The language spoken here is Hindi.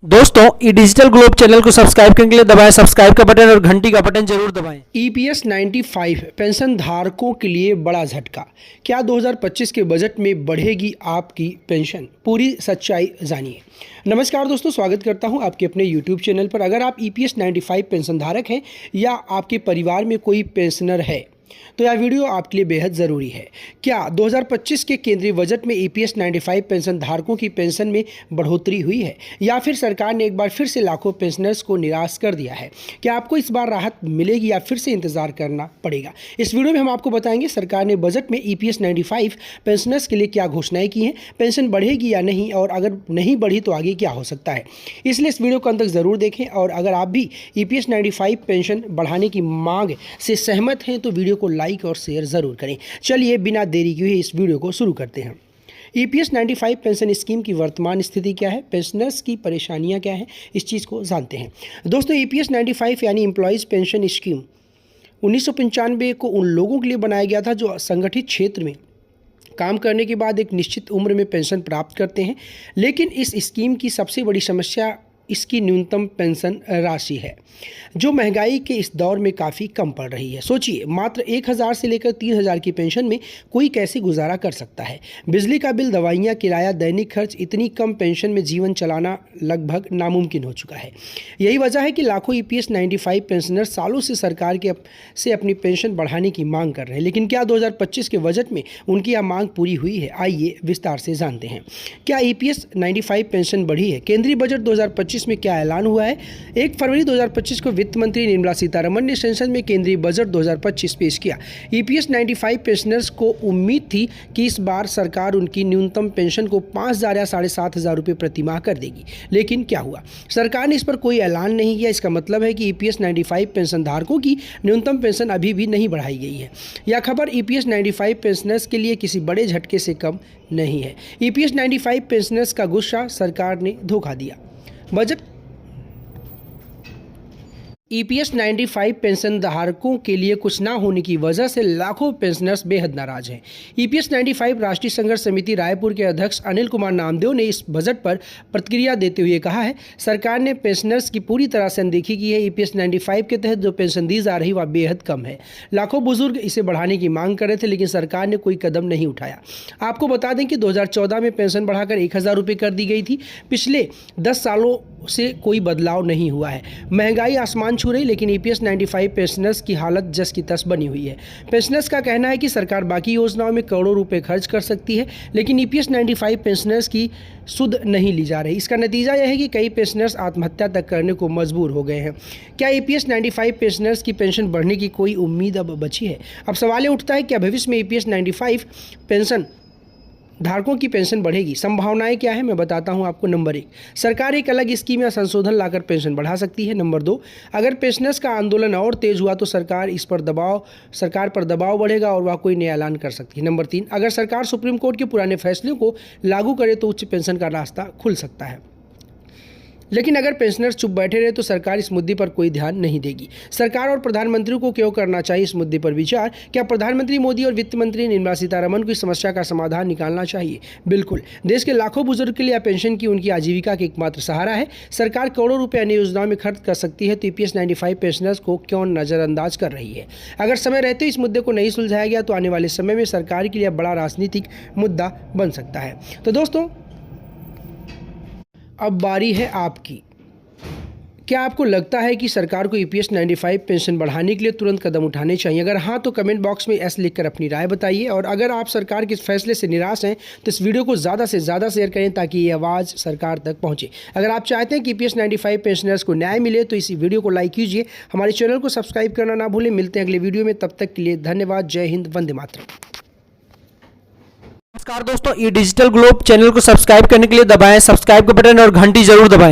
दोस्तों ई डिजिटल ग्लोब चैनल को सब्सक्राइब करने के लिए दबाएं सब्सक्राइब का बटन और घंटी का बटन जरूर दबाएं। ईपीएस 95 पेंशन धारकों के लिए बड़ा झटका। क्या 2025 के बजट में बढ़ेगी आपकी पेंशन? पूरी सच्चाई जानिए। नमस्कार दोस्तों, स्वागत करता हूं आपके अपने यूट्यूब चैनल पर। अगर आप ईपीएस 95 पेंशन धारक हैं या आपके परिवार में कोई पेंशनर है तो यह वीडियो आपके लिए बेहद ज़रूरी है। क्या 2025 के केंद्रीय बजट में ईपीएस 95 पेंशन धारकों की पेंशन में बढ़ोतरी हुई है या फिर सरकार ने एक बार फिर से लाखों पेंशनर्स को निराश कर दिया है? क्या आपको इस बार राहत मिलेगी या फिर से इंतजार करना पड़ेगा? इस वीडियो में हम आपको बताएंगे सरकार ने बजट में ईपीएस 95 पेंशनर्स के लिए क्या घोषणाएं की हैं, पेंशन बढ़ेगी या नहीं, और अगर नहीं बढ़ी तो आगे क्या हो सकता है। इसलिए इस वीडियो को अंत तक ज़रूर देखें, और अगर आप भी ईपीएस 95 पेंशन बढ़ाने की मांग से सहमत हैं तो वीडियो को लाइक और शेयर ज़रूर करें। चलिए बिना देरी किए इस वीडियो को शुरू करते हैं। ईपीएस 95 पेंशन स्कीम की वर्तमान स्थिति क्या है, पेंशनर्स की परेशानियां क्या हैं, इस चीज़ को जानते हैं। दोस्तों, ईपीएस 95 यानी एम्प्लॉयज़ पेंशन स्कीम 1995 को उन लोगों के लिए बनाया गया था जो संगठित क्षेत्र में काम करने के बाद एक निश्चित उम्र में पेंशन प्राप्त करते हैं। लेकिन इस स्कीम की सबसे बड़ी समस्या इसकी न्यूनतम पेंशन राशि है, जो महंगाई के इस दौर में काफ़ी कम पड़ रही है। सोचिए, मात्र 1000 से लेकर 3000 की पेंशन में कोई कैसे गुजारा कर सकता है? बिजली का बिल, दवाइयाँ, किराया, दैनिक खर्च, इतनी कम पेंशन में जीवन चलाना लगभग नामुमकिन हो चुका है। यही वजह है कि लाखों ईपीएस 95 पेंशनर सालों से सरकार से अपनी पेंशन बढ़ाने की मांग कर रहे हैं। लेकिन क्या 2025 के बजट में उनकी यह मांग पूरी हुई है? आइए विस्तार से जानते हैं। क्या ईपीएस 95 पेंशन बढ़ी है? केंद्रीय बजट 2025 में क्या ऐलान हुआ है? 1 फरवरी 2025 को वित्त मंत्री निर्मला सीतारमण ने संसद में केंद्रीय बजट 2025 पेश किया। ईपीएस 95 पेंशनर्स को उम्मीद थी कि इस बार सरकार उनकी न्यूनतम पेंशन को 5000 या 7500 रुपये प्रति माह कर देगी। लेकिन क्या हुआ? सरकार ने इस पर कोई ऐलान नहीं किया। इसका मतलब है कि ईपीएस 95 पेंशन धारकों की न्यूनतम पेंशन अभी भी नहीं बढ़ाई गई है। यह खबर ईपीएस 95 पेंशनर्स के लिए किसी बड़े झटके से कम नहीं है। ईपीएस 95 पेंशनर्स का गुस्सा, सरकार ने धोखा दिया। बजट ईपीएस 95 पेंशन धारकों के लिए कुछ ना होने की वजह से लाखों पेंशनर्स बेहद नाराज हैं। ईपीएस 95 राष्ट्रीय संघर्ष समिति रायपुर के अध्यक्ष अनिल कुमार नामदेव ने इस बजट पर प्रतिक्रिया देते हुए कहा है, सरकार ने पेंशनर्स की पूरी तरह से अनदेखी की है। ईपीएस 95 के तहत जो पेंशन दी जा रही वह बेहद कम है। लाखों बुजुर्ग इसे बढ़ाने की मांग कर रहे थे, लेकिन सरकार ने कोई कदम नहीं उठाया। आपको बता दें कि 2014 में पेंशन बढ़ाकर 1000 रुपये कर दी गई थी। पिछले 10 सालों से कोई बदलाव नहीं हुआ है। महंगाई आसमान छू रही, लेकिन ईपीएस 95 पेंशनर्स की हालत जस की तस बनी हुई है। पेंशनर्स का कहना है कि सरकार बाकी योजनाओं में करोड़ों रुपए खर्च कर सकती है, लेकिन ईपीएस 95 पेंशनर्स की सुध नहीं ली जा रही। इसका नतीजा यह है कि कई पेंशनर्स आत्महत्या तक करने को मजबूर हो गए हैं। क्या ईपीएस 95 पेंशनर्स की पेंशन बढ़ने की कोई उम्मीद अब बची है? अब सवाल उठता है, क्या भविष्य में ईपीएस 95 पेंशन धारकों की पेंशन बढ़ेगी? संभावनाएं क्या है, मैं बताता हूं आपको। नंबर 1, सरकार एक अलग स्कीम या संशोधन लाकर पेंशन बढ़ा सकती है। नंबर 2, अगर पेंशनर्स का आंदोलन और तेज हुआ तो सरकार पर दबाव बढ़ेगा और वह कोई नया ऐलान कर सकती है। नंबर 3, अगर सरकार सुप्रीम कोर्ट के पुराने फैसलों को लागू करे तो उच्च पेंशन का रास्ता खुल सकता है। लेकिन अगर पेंशनर्स चुप बैठे रहे तो सरकार इस मुद्दे पर कोई ध्यान नहीं देगी। सरकार और प्रधानमंत्री को क्यों करना चाहिए इस मुद्दे पर विचार? क्या प्रधानमंत्री मोदी और वित्त मंत्री निर्मला सीतारमण को इस समस्या का समाधान निकालना चाहिए? बिल्कुल। देश के लाखों बुजुर्ग के लिए पेंशन की उनकी आजीविका का एकमात्र सहारा है। सरकार करोड़ों रुपए अन्य योजनाओं में खर्च कर सकती है, तो ईपीएस 95 पेंशनर्स को क्यों नजरअंदाज कर रही है? अगर समय रहते इस मुद्दे को नहीं सुलझाया गया तो आने वाले समय में सरकार के लिए बड़ा राजनीतिक मुद्दा बन सकता है। तो दोस्तों, अब बारी है आपकी। क्या आपको लगता है कि सरकार को ईपीएस 95 पेंशन बढ़ाने के लिए तुरंत कदम उठाने चाहिए? अगर हाँ तो कमेंट बॉक्स में एस लिखकर अपनी राय बताइए, और अगर आप सरकार के फैसले से निराश हैं तो इस वीडियो को ज़्यादा से ज़्यादा शेयर करें ताकि ये आवाज़ सरकार तक पहुँचे। अगर आप चाहते हैं कि ईपीएस 95 पेंशनर्स को न्याय मिले तो इसी वीडियो को लाइक कीजिए, हमारे चैनल को सब्सक्राइब करना ना भूलें। मिलते हैं अगले वीडियो में, तब तक के लिए धन्यवाद। जय हिंद, वंदे मातरम। नमस्कार दोस्तों, ई डिजिटल ग्लोब चैनल को सब्सक्राइब करने के लिए दबाएं सब्सक्राइब का बटन और घंटी जरूर दबाएं।